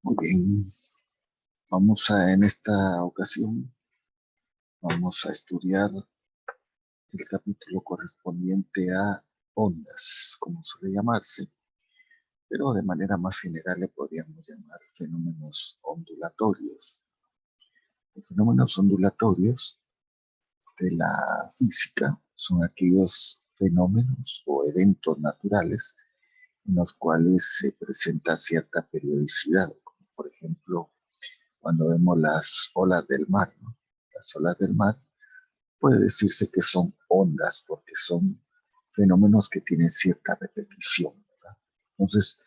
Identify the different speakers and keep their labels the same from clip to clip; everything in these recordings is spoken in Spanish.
Speaker 1: Muy bien, en esta ocasión, vamos a estudiar el capítulo correspondiente a ondas, como suele llamarse, pero de manera más general le podríamos llamar fenómenos ondulatorios. Los fenómenos ondulatorios de la física son aquellos fenómenos o eventos naturales en los cuales se presenta cierta periodicidad, como por ejemplo cuando vemos las olas del mar, ¿no? Las olas del mar puede decirse que son ondas porque son fenómenos que tienen cierta repetición, ¿verdad? Entonces,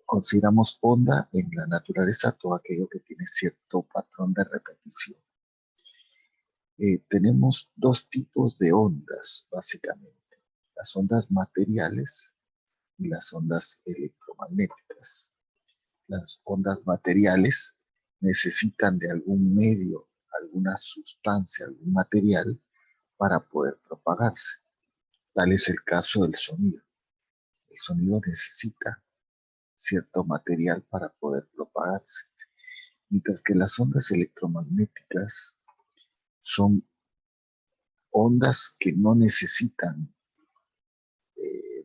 Speaker 1: consideramos onda en la naturaleza todo aquello que tiene cierto patrón de repetición. Tenemos dos tipos de ondas, básicamente. Las ondas materiales y las ondas electromagnéticas. Las ondas materiales necesitan de algún medio, alguna sustancia, algún material para poder propagarse. Tal es el caso del sonido. El sonido necesita cierto material para poder propagarse, mientras que las ondas electromagnéticas son ondas que no necesitan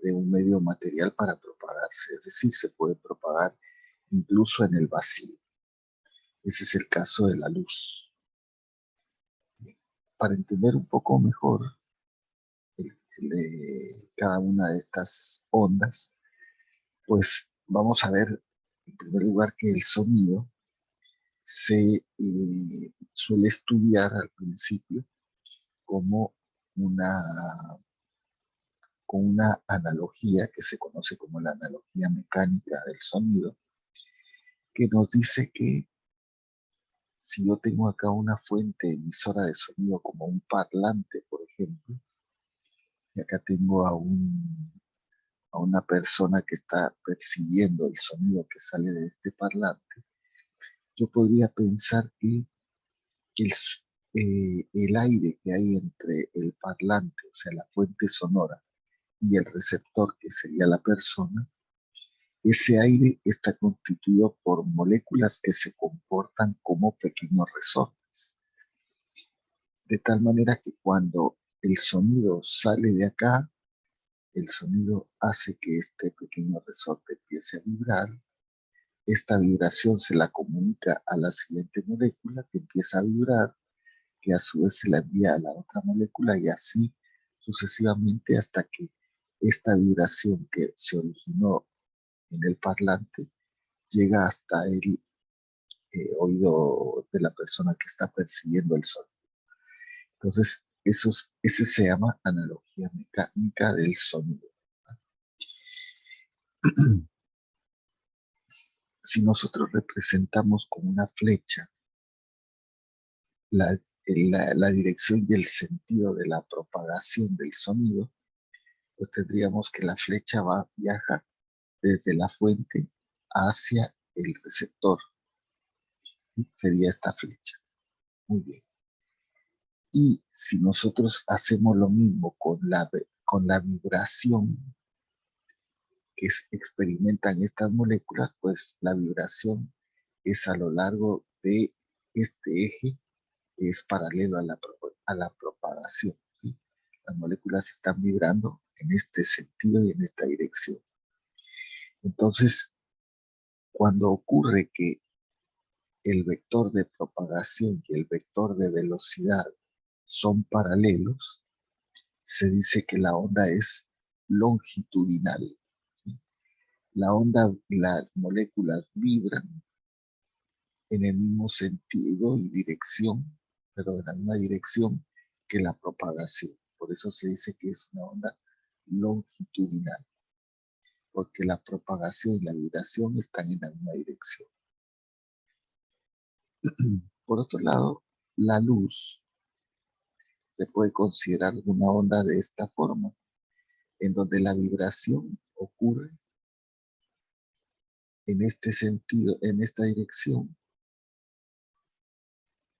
Speaker 1: de un medio material para propagarse, es decir, se puede propagar incluso en el vacío. Ese es el caso de la luz. Para entender un poco mejor cada una de estas ondas, pues vamos a ver en primer lugar que el sonido se suele estudiar al principio como una, con una analogía que se conoce como la analogía mecánica del sonido, que nos dice que si yo tengo acá una fuente emisora de sonido como un parlante, por ejemplo, y acá tengo a una persona que está percibiendo el sonido que sale de este parlante, yo podría pensar que el, el aire que hay entre el parlante, o sea, la fuente sonora, y el receptor, que sería la persona, ese aire está constituido por moléculas que se comportan como pequeños resortes. De tal manera que cuando el sonido sale de acá, el sonido hace que este pequeño resorte empiece a vibrar. Esta vibración se la comunica a la siguiente molécula que empieza a vibrar, que a su vez se la envía a la otra molécula y así sucesivamente hasta que esta vibración que se originó en el parlante llega hasta el oído de la persona que está percibiendo el sonido. Entonces, ese se llama analogía mecánica del sonido. Si nosotros representamos con una flecha la, la dirección y el sentido de la propagación del sonido, pues tendríamos que la flecha viaja desde la fuente hacia el receptor. Sería esta flecha. Muy bien. Y si nosotros hacemos lo mismo con la vibración que experimentan estas moléculas, pues la vibración es a lo largo de este eje, que es paralelo a la propagación, ¿sí? Las moléculas están vibrando en este sentido y en esta dirección. Entonces, cuando ocurre que el vector de propagación y el vector de velocidad son paralelos, se dice que la onda es longitudinal. ¿Sí? Las moléculas vibran en el mismo sentido y dirección, pero en la misma dirección que la propagación. Por eso se dice que es una onda longitudinal, porque la propagación y la vibración están en la misma dirección. Por otro lado, la luz se puede considerar una onda de esta forma, en donde la vibración ocurre en este sentido, en esta dirección,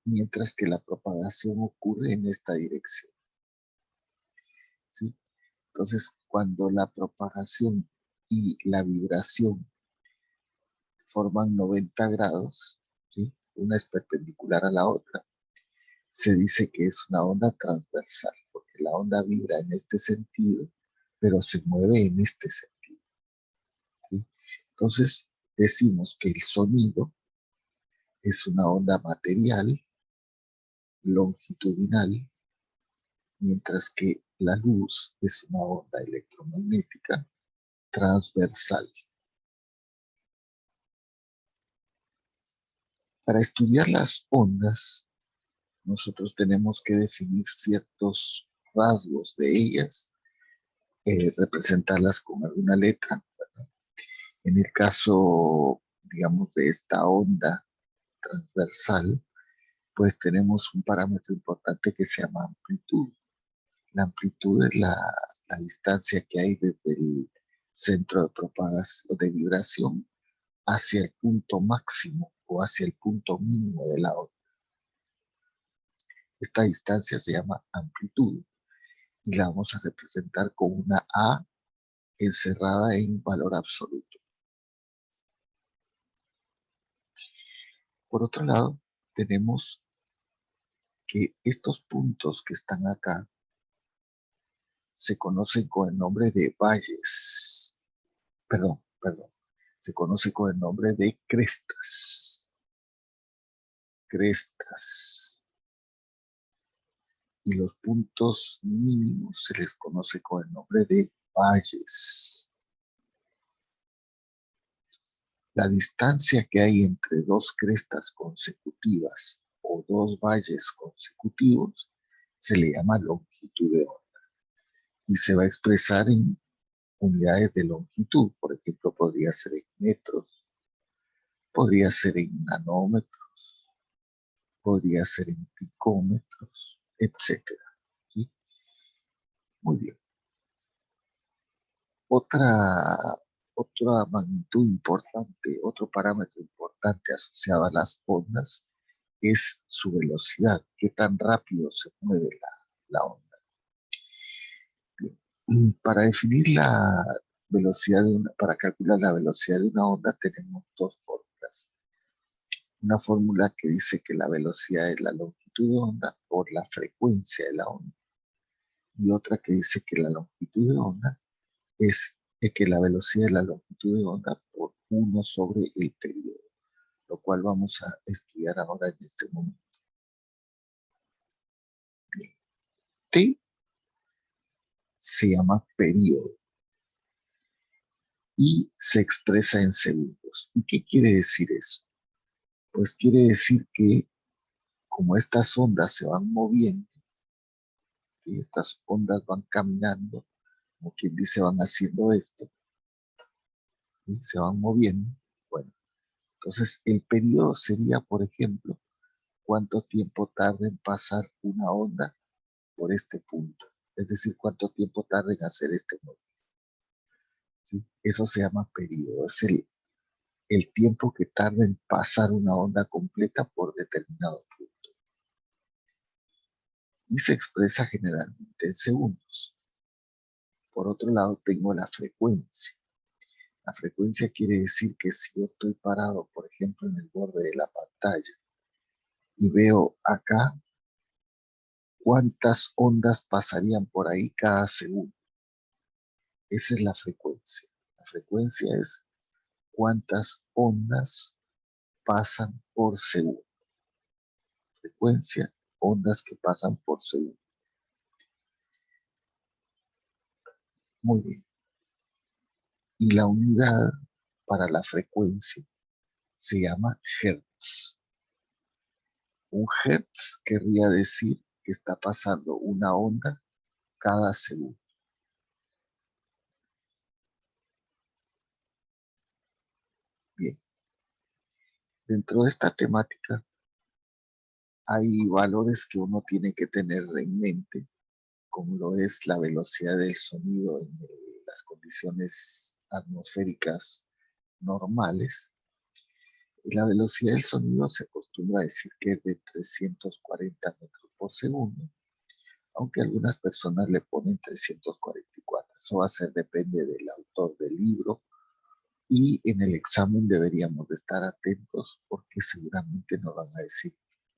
Speaker 1: mientras que la propagación ocurre en esta dirección. ¿Sí? Entonces, cuando la propagación y la vibración forman 90 grados, ¿sí? Una es perpendicular a la otra, se dice que es una onda transversal, porque la onda vibra en este sentido, pero se mueve en este sentido, ¿sí? Entonces, decimos que el sonido es una onda material, longitudinal, mientras que la luz es una onda electromagnética transversal. Para estudiar las ondas, nosotros tenemos que definir ciertos rasgos de ellas, representarlas con alguna letra. En el caso, digamos, de esta onda transversal, pues tenemos un parámetro importante que se llama amplitud. La amplitud es la distancia que hay desde el centro de propagación de vibración hacia el punto máximo o hacia el punto mínimo de la onda. Esta distancia se llama amplitud y la vamos a representar con una A encerrada en valor absoluto. Por otro lado, tenemos que estos puntos que están acá se conocen con el nombre de valles. Perdón. Se conoce con el nombre de crestas. Crestas. Y los puntos mínimos se les conoce con el nombre de valles. La distancia que hay entre dos crestas consecutivas o dos valles consecutivos se le llama longitud de onda y se va a expresar en unidades de longitud. Por ejemplo, podría ser en metros, podría ser en nanómetros, podría ser en picómetros, etcétera. ¿Sí? Muy bien. Otra magnitud importante, otro parámetro importante asociado a las ondas es su velocidad, qué tan rápido se mueve la onda. Bien. Para definir la velocidad para calcular la velocidad de una onda tenemos dos fórmulas. Una fórmula que dice que la velocidad es la longitud de onda por la frecuencia de la onda. Y otra que dice que la longitud de onda es que la velocidad es la longitud de onda por 1 sobre el periodo, lo cual vamos a estudiar ahora en este momento. Bien. T se llama periodo y se expresa en segundos. ¿Y qué quiere decir eso? Pues quiere decir que como estas ondas se van moviendo, y estas ondas van caminando, como quien dice, van haciendo esto, y se van moviendo, bueno, entonces el periodo sería, por ejemplo, cuánto tiempo tarda en pasar una onda por este punto. Es decir, cuánto tiempo tarda en hacer este movimiento. ¿Sí? Eso se llama periodo. Es el tiempo que tarda en pasar una onda completa por determinado punto. Y se expresa generalmente en segundos. Por otro lado, tengo la frecuencia. La frecuencia quiere decir que si yo estoy parado, por ejemplo, en el borde de la pantalla y veo acá cuántas ondas pasarían por ahí cada segundo. Esa es la frecuencia. La frecuencia es cuántas ondas pasan por segundo. Frecuencia, ondas que pasan por segundo. Muy bien. Y la unidad para la frecuencia se llama hertz. Un hertz querría decir que está pasando una onda cada segundo. Bien. Dentro de esta temática hay valores que uno tiene que tener en mente, como lo es la velocidad del sonido en las condiciones atmosféricas normales. Y la velocidad del sonido se acostumbra a decir que es de 340 metros por segundo, aunque algunas personas le ponen 344. Eso va a ser, depende del autor del libro Y en el examen deberíamos de estar atentos porque seguramente nos van a decir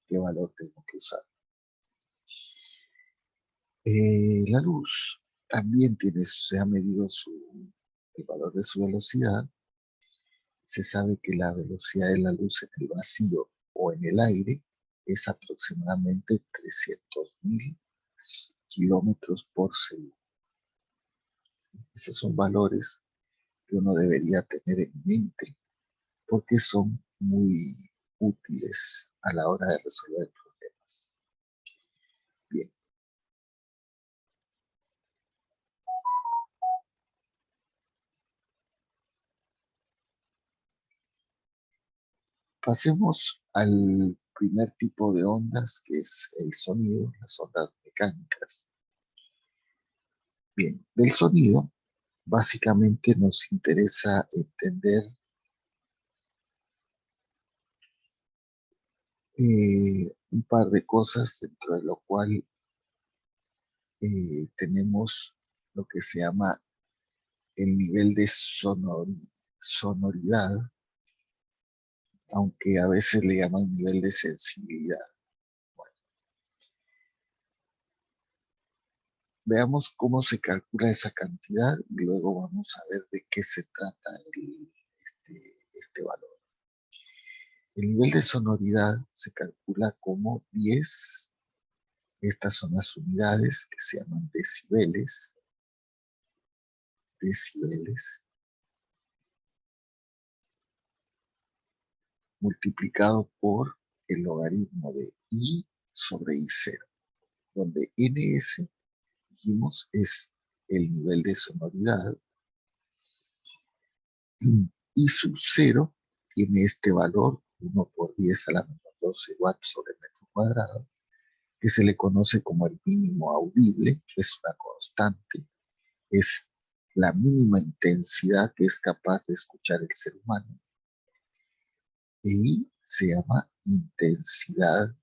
Speaker 1: qué valor tengo que usar. La luz también se ha medido el valor de su velocidad. Se sabe que la velocidad de la luz en el vacío o en el aire es aproximadamente 300.000 kilómetros por segundo. Esos son valores que uno debería tener en mente porque son muy útiles a la hora de resolver problemas. Bien, pasemos al primer tipo de ondas, que es el sonido, las ondas mecánicas. Bien, del sonido, básicamente nos interesa entender un par de cosas, dentro de lo cual tenemos lo que se llama el nivel de sonoridad, aunque a veces le llaman nivel de sensibilidad. Bueno, veamos cómo se calcula esa cantidad y luego vamos a ver de qué se trata este valor. El nivel de sonoridad se calcula como 10. Estas son las unidades que se llaman decibeles, multiplicado por el logaritmo de I sobre I0, donde NS, dijimos, es el nivel de sonoridad, y sub 0 tiene este valor, 1 por 10 a la menos 12 watts sobre metro cuadrado, que se le conoce como el mínimo audible, es una constante, es la mínima intensidad que es capaz de escuchar el ser humano, y se llama intensidad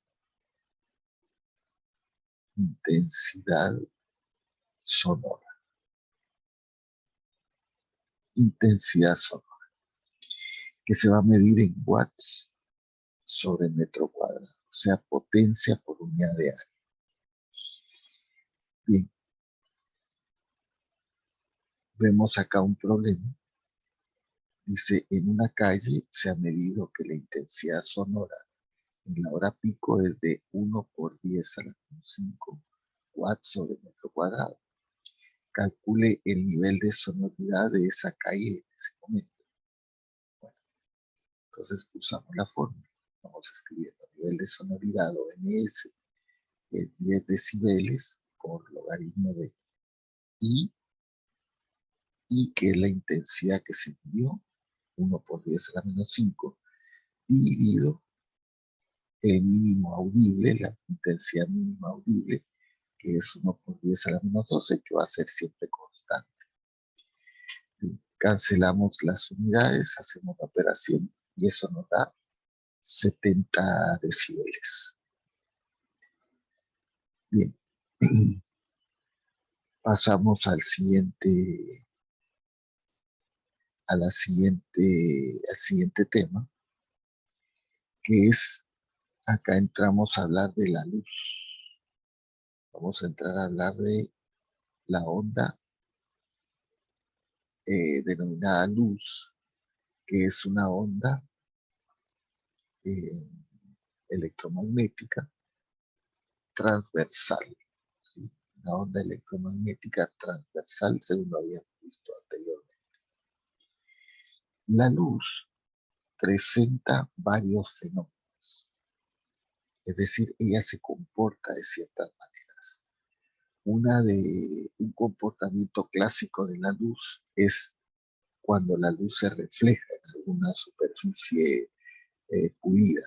Speaker 1: sonora, intensidad sonora, que se va a medir en watts sobre metro cuadrado, o sea, potencia por unidad de área. Bien, vemos acá un problema. Dice, en una calle se ha medido que la intensidad sonora en la hora pico es de 1 por 10 a la 5 watts sobre metro cuadrado. Calcule el nivel de sonoridad de esa calle en ese momento. Bueno, entonces usamos la fórmula. Vamos escribiendo nivel de sonoridad o NS es 10 decibeles por logaritmo de I, que es la intensidad que se midió, 1 por 10 a la menos 5, dividido el mínimo audible, la intensidad mínima audible, que es 1 por 10 a la menos 12, que va a ser siempre constante. Cancelamos las unidades, hacemos la operación y eso nos da 70 decibeles. Bien, pasamos al siguiente tema, que es, acá entramos a hablar de la luz. Vamos a entrar a hablar de la onda denominada luz, que es una onda eh, electromagnética transversal, ¿sí? Una onda electromagnética transversal, según lo habíamos visto anteriormente. La luz presenta varios fenómenos, es decir, ella se comporta de ciertas maneras. Un comportamiento clásico de la luz es cuando la luz se refleja en alguna superficie pulida.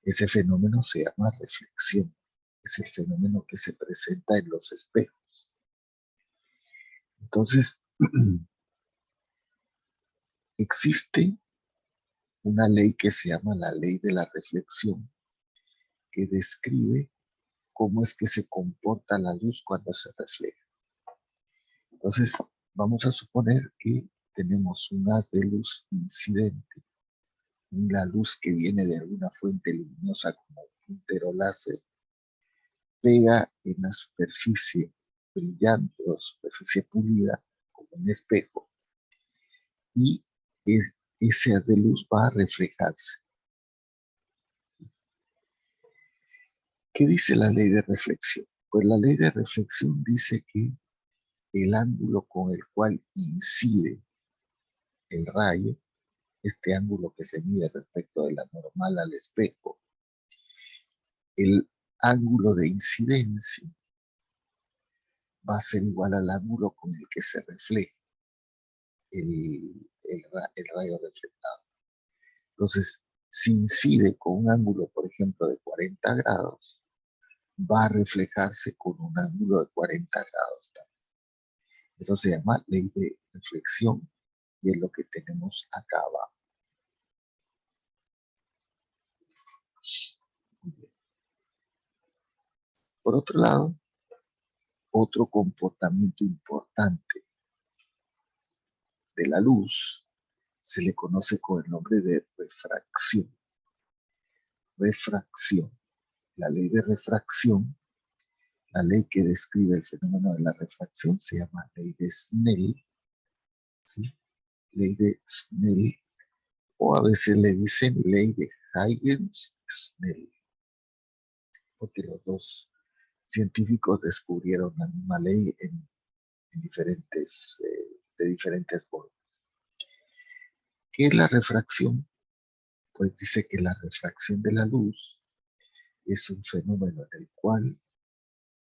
Speaker 1: Ese fenómeno se llama reflexión. Es el fenómeno que se presenta en los espejos. Entonces, existe una ley que se llama la ley de la reflexión, que describe cómo es que se comporta la luz cuando se refleja. Entonces, vamos a suponer que tenemos un haz de luz incidente, una luz que viene de alguna fuente luminosa como un puntero láser, pega en la superficie brillante o superficie pulida como un espejo, y ese haz de luz va a reflejarse. ¿Qué dice la ley de reflexión? Pues la ley de reflexión dice que el ángulo con el cual incide el rayo, este ángulo que se mide respecto de la normal al espejo, el ángulo de incidencia va a ser igual al ángulo con el que se refleja el rayo reflectado. Entonces, si incide con un ángulo, por ejemplo, de 40 grados, va a reflejarse con un ángulo de 40 grados también. Eso se llama ley de reflexión y es lo que tenemos acá abajo. Por otro lado, otro comportamiento importante de la luz se le conoce con el nombre de refracción. Refracción. La ley de refracción, la ley que describe el fenómeno de la refracción, se llama ley de Snell, ¿sí? Ley de Snell, o a veces le dicen ley de Huygens-Snell, porque los dos científicos descubrieron la misma ley en de diferentes formas. ¿Qué es la refracción? Pues dice que la refracción de la luz es un fenómeno en el cual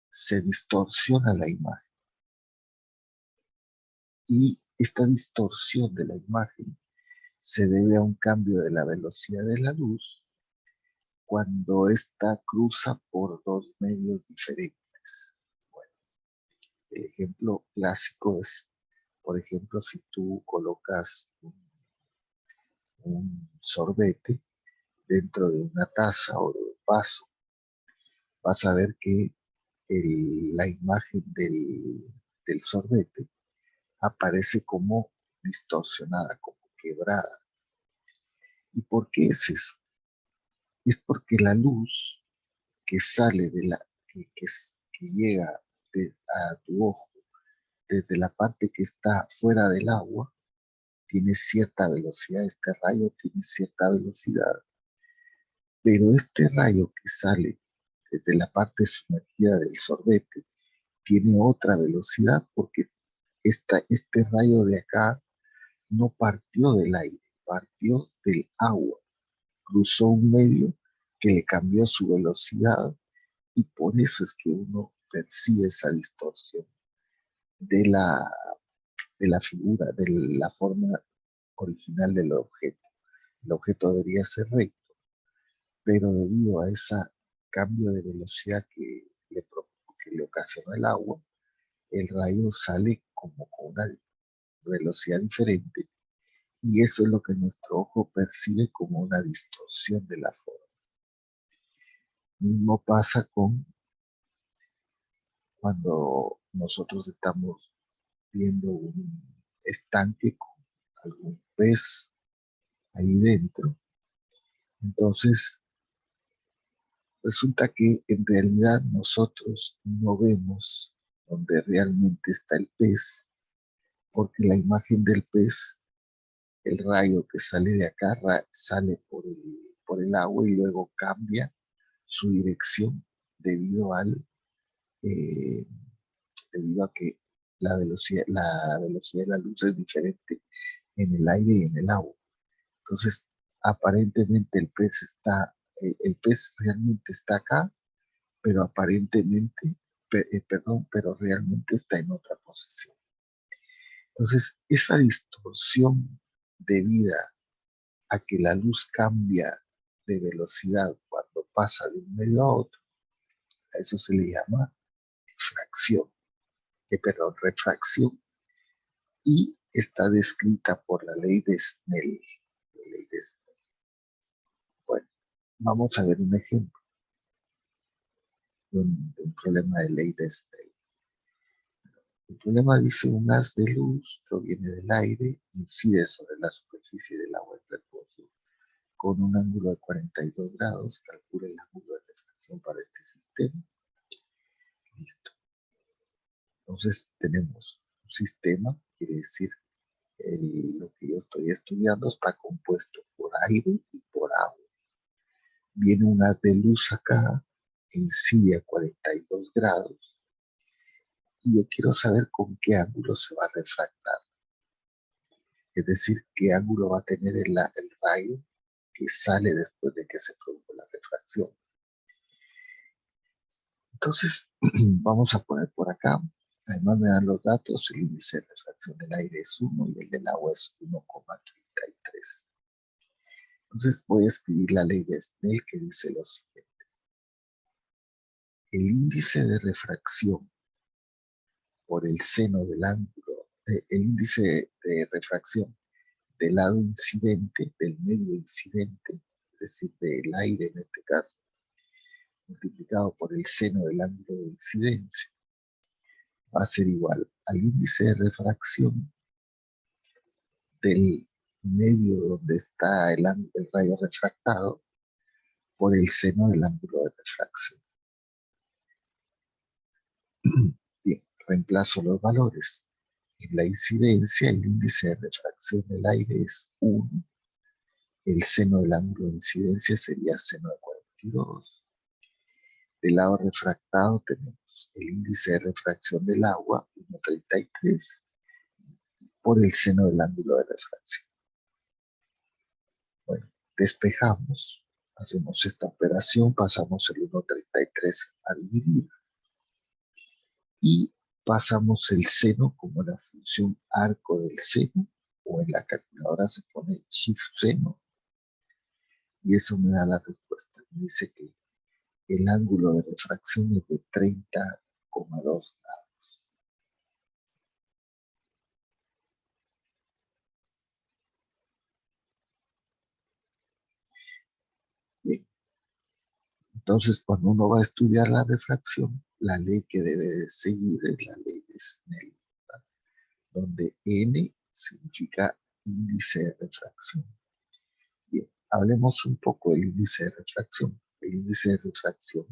Speaker 1: se distorsiona la imagen. Y esta distorsión de la imagen se debe a un cambio de la velocidad de la luz cuando ésta cruza por dos medios diferentes. Bueno, el ejemplo clásico es, por ejemplo, si tú colocas un sorbete dentro de una taza o de un vaso, vas a ver que la imagen del sorbete aparece como distorsionada, como quebrada. ¿Y por qué es eso? Es porque la luz que sale que llega a tu ojo desde la parte que está fuera del agua, tiene cierta velocidad, este rayo tiene cierta velocidad, pero este rayo que sale desde la parte sumergida del sorbete tiene otra velocidad porque este rayo de acá no partió del aire, partió del agua, cruzó un medio que le cambió su velocidad y por eso es que uno percibe esa distorsión de la, de la figura, de la forma original del objeto. El objeto debería ser recto, pero debido a ese cambio de velocidad que le ocasionó el agua, el rayo sale como con una velocidad diferente y eso es lo que nuestro ojo percibe como una distorsión de la forma. Mismo pasa con cuando nosotros estamos viendo un estanque con algún pez ahí dentro. Entonces, resulta que en realidad nosotros no vemos donde realmente está el pez, porque la imagen del pez, el rayo que sale de acá, sale por el agua y luego cambia su dirección debido eh, debido a que la velocidad de la luz es diferente en el aire y en el agua. Entonces, aparentemente el pez realmente está acá, pero aparentemente, perdón, pero realmente está en otra posición. Entonces, esa distorsión debida a que la luz cambia de velocidad cuando pasa de un medio a otro, a eso se le llama refracción, y está descrita por la ley de Snell. La ley de Snell. Bueno, vamos a ver un ejemplo de un problema de ley de Snell. El problema dice un haz de luz proviene del aire, incide sobre la superficie del agua en reposo con un ángulo de 42 grados, calcula el ángulo de refracción para este sistema. Listo. Entonces tenemos un sistema, quiere decir, lo que yo estoy estudiando está compuesto por aire y por agua. Viene un haz de luz acá, incide a 42 grados, y yo quiero saber con qué ángulo se va a refractar. Es decir, qué ángulo va a tener el rayo que sale después de que se produjo la refracción. Entonces, vamos a poner por acá, además me dan los datos, el índice de refracción del aire es 1 y el del agua es 1,33. Entonces voy a escribir la ley de Snell que dice lo siguiente. El índice de refracción por el seno del ángulo, el índice de refracción del lado incidente, del medio incidente, es decir, del aire en este caso, multiplicado por el seno del ángulo de incidencia, va a ser igual al índice de refracción del medio donde está el rayo refractado por el seno del ángulo de refracción. Bien, reemplazo los valores. En la incidencia, el índice de refracción del aire es 1. El seno del ángulo de incidencia sería seno de 42. Del lado refractado tenemos el índice de refracción del agua, 1,33, por el seno del ángulo de refracción. Bueno, despejamos, hacemos esta operación, pasamos el 1,33 a dividir y pasamos el seno como la función arco del seno, o en la calculadora se pone shift seno, y eso me da la respuesta. Me dice que el ángulo de refracción es de 30,2 grados. Bien, entonces cuando uno va a estudiar la refracción, la ley que debe de seguir es la ley de Snell, ¿verdad? Donde N significa índice de refracción. Bien, hablemos un poco del índice de refracción. El índice de refracción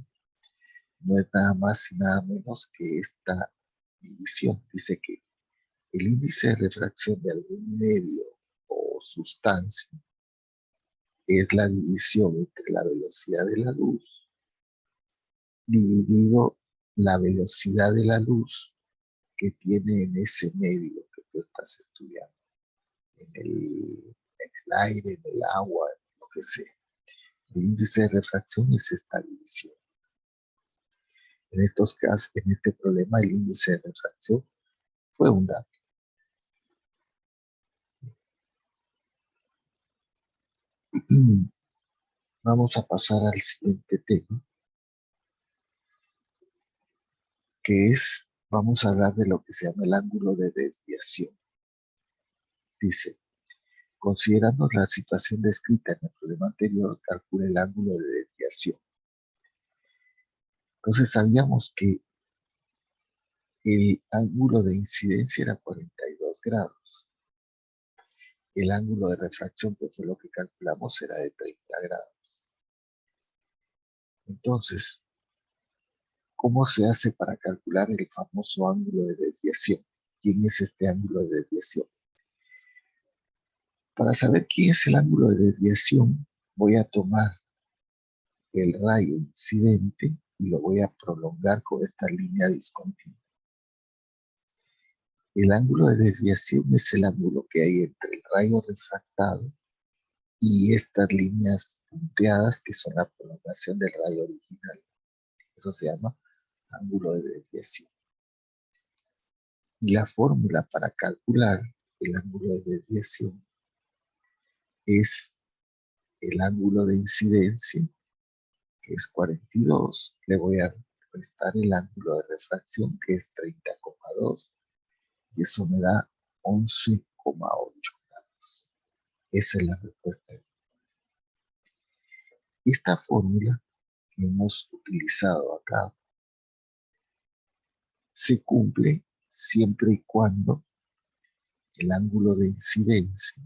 Speaker 1: no es nada más y nada menos que esta división. Dice que el índice de refracción de algún medio o sustancia es la división entre la velocidad de la luz dividido la velocidad de la luz que tiene en ese medio que tú estás estudiando, en el aire, en el agua, en lo que sea. El índice de refracción es esta división. En estos casos, en este problema, el índice de refracción fue un dato. Vamos a pasar al siguiente tema, que es, vamos a hablar de lo que se llama el ángulo de desviación. Dice, considerando la situación descrita en el problema anterior, calcula el ángulo de desviación. Entonces sabíamos que el ángulo de incidencia era 42 grados. El ángulo de refracción, que fue lo que calculamos, era de 30 grados. Entonces, ¿cómo se hace para calcular el famoso ángulo de desviación? ¿Quién es este ángulo de desviación? Para saber quién es el ángulo de desviación, voy a tomar el rayo incidente y lo voy a prolongar con esta línea discontinua. El ángulo de desviación es el ángulo que hay entre el rayo refractado y estas líneas punteadas que son la prolongación del rayo original. Eso se llama ángulo de desviación. Y la fórmula para calcular el ángulo de desviación es el ángulo de incidencia, que es 42, le voy a restar el ángulo de refracción, que es 30,2, y eso me da 11,8 grados. Esa es la respuesta. Esta fórmula que hemos utilizado acá se cumple siempre y cuando el ángulo de incidencia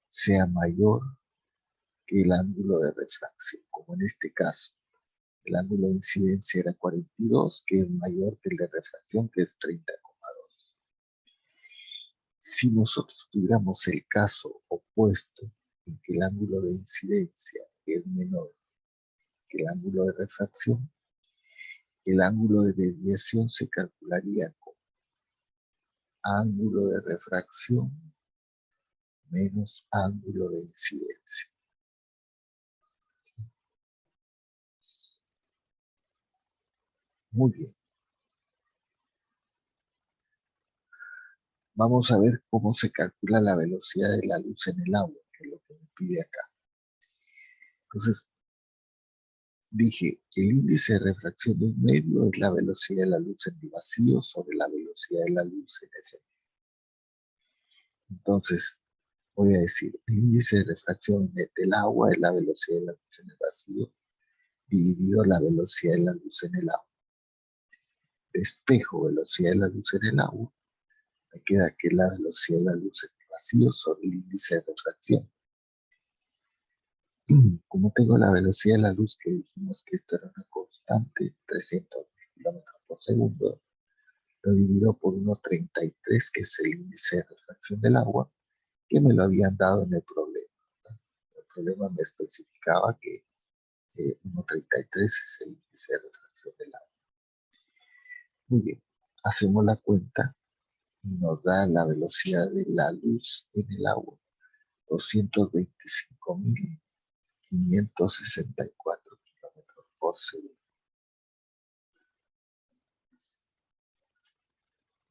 Speaker 1: sea mayor que el ángulo de refracción, como en este caso. El ángulo de incidencia era 42, que es mayor que el de refracción, que es 30,2. Si nosotros tuviéramos el caso opuesto, en que el ángulo de incidencia es menor que el ángulo de refracción, el ángulo de desviación se calcularía como ángulo de refracción menos ángulo de incidencia. Muy bien. Vamos a ver cómo se calcula la velocidad de la luz en el agua, que es lo que me pide acá. Entonces, dije, el índice de refracción de un medio es la velocidad de la luz en el vacío sobre la velocidad de la luz en ese medio. Entonces, voy a decir, el índice de refracción del agua es la velocidad de la luz en el vacío dividido la velocidad de la luz en el agua. Despejo velocidad de la luz en el agua, me queda que la velocidad de la luz en el vacío sobre el índice de refracción. Como tengo la velocidad de la luz, que dijimos que esto era una constante, 300 kilómetros por segundo, lo divido por 1,33, que es el índice de refracción del agua, que me lo habían dado en el problema. El problema me especificaba que 1,33 es el índice de refracción del agua. Muy bien, hacemos la cuenta y nos da la velocidad de la luz en el agua, 225.564 kilómetros por segundo.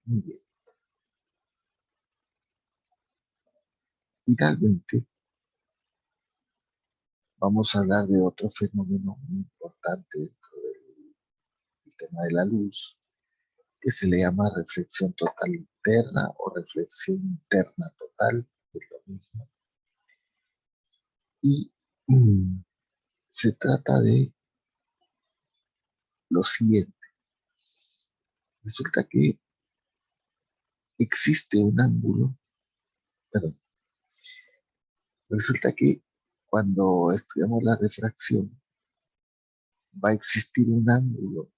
Speaker 1: Muy bien. Finalmente, vamos a hablar de otro fenómeno muy importante dentro del tema de la luz, que se le llama reflexión total interna o reflexión interna total, es lo mismo. Y se trata de lo siguiente. Resulta que existe un ángulo, perdón, resulta que cuando estudiamos la refracción va a existir un ángulo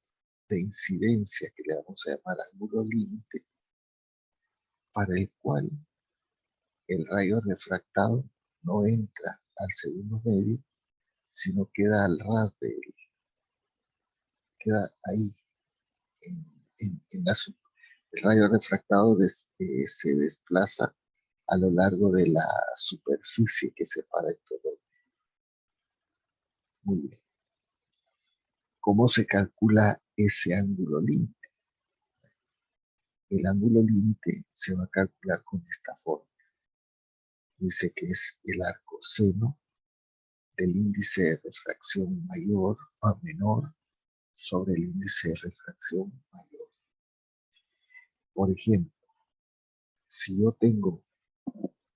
Speaker 1: de incidencia que le vamos a llamar ángulo límite, para el cual el rayo refractado no entra al segundo medio, sino queda al ras de él, queda ahí en, en el rayo refractado se desplaza a lo largo de la superficie que separa estos dos. Muy bien. ¿Cómo se calcula ese ángulo límite? El ángulo límite se va a calcular con esta forma. Dice que es el arco seno del índice de refracción mayor o menor sobre el índice de refracción mayor. Por ejemplo, si yo tengo,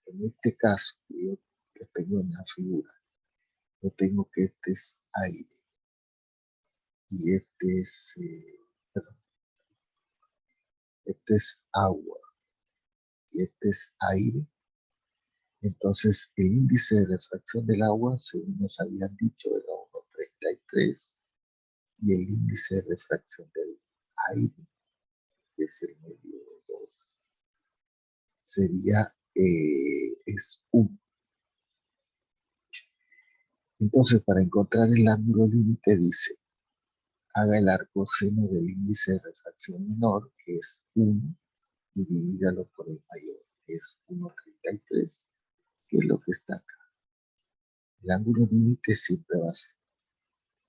Speaker 1: en este caso, yo que tengo en la figura, yo tengo que este es aire y perdón, este es agua y este es aire. Entonces, el índice de refracción del agua, según nos habían dicho, era 1,33 y el índice de refracción del aire, que es el medio 2, sería es 1. Entonces, para encontrar el ángulo límite, dice, haga el arco seno del índice de refracción menor, que es 1, y divídalo por el mayor, que es 1,33, que es lo que está acá. El ángulo límite siempre va a ser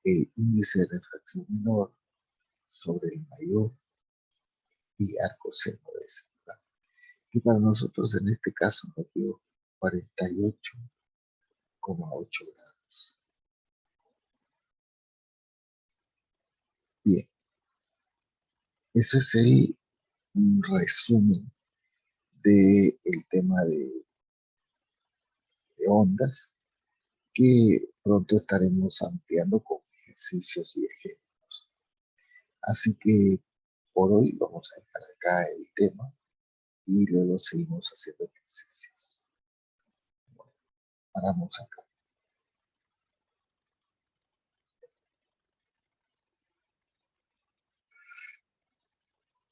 Speaker 1: el índice de refracción menor sobre el mayor y arco seno de ese, ¿verdad? Que para nosotros en este caso nos dio 48,8 grados. Bien, eso es el resumen del tema de ondas, que pronto estaremos ampliando con ejercicios y ejemplos. Así que por hoy vamos a dejar acá el tema y luego seguimos haciendo ejercicios. Paramos acá.